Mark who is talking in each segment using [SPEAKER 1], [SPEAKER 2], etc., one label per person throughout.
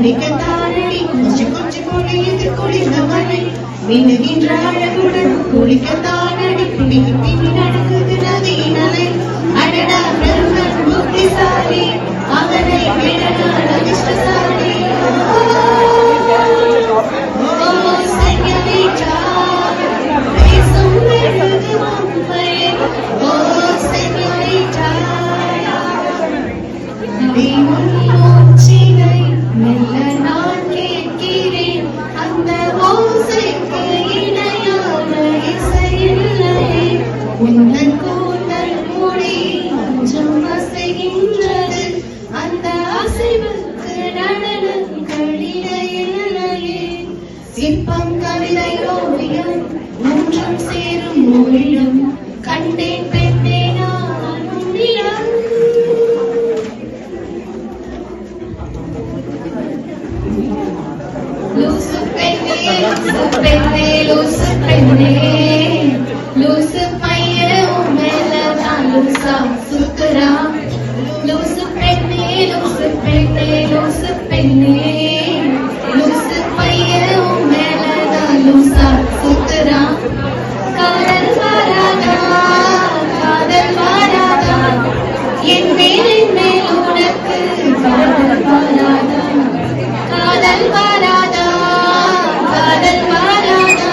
[SPEAKER 1] குளிக்கத்தானடி கொஞ்சி கொஞ்சி பொழியுது குளிர்ந்த மழை மின்னுகின்ற அழகுடன் குளிக்கத்தானடி குளிக்கு பின்னி நடக்குது நதியின் அலை அடடா பிரம்மன் புத்திசாலி அவனை விட நான் அதிர்ஷ்டசாலி சிற்பம் கவிதை ஓவியம் மூன்றும் சேரும் ஓவியம் கண்டேன் பெண்ணே நான் உன்னிடம் லூசு பெண்ணே லூசு பெண்ணே லூசு பையன் உன் மேலதான் லூசா சுத்துறா லூசு பெண்ணே லூசு பெண்ணே லூசு பெண்ணே லூசு பையன் உன் மேலதான் லூசா சுத்துறா காதல் வாராதா காதல் வாராதா என் மேல் உனக்கு காதல் வாராதா காதல் வாராதா காதல் வாராதா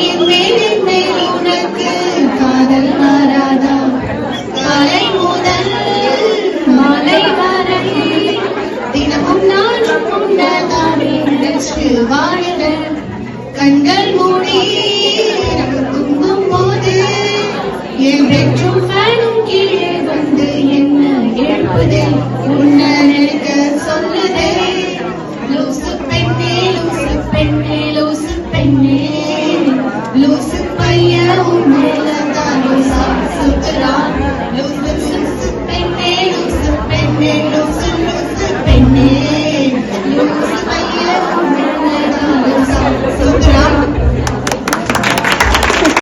[SPEAKER 1] என் மேல் உனக்கு காதல் வாராதா காலை முதல் மாலை வரை தினமும் நானும் உன்னதானே நினைச்சு வாழ கண்கள் மூடி தூங்கும் போது என் பெற்றும் ஃபேனும் கீழே வந்து என்ன எழுப்புதே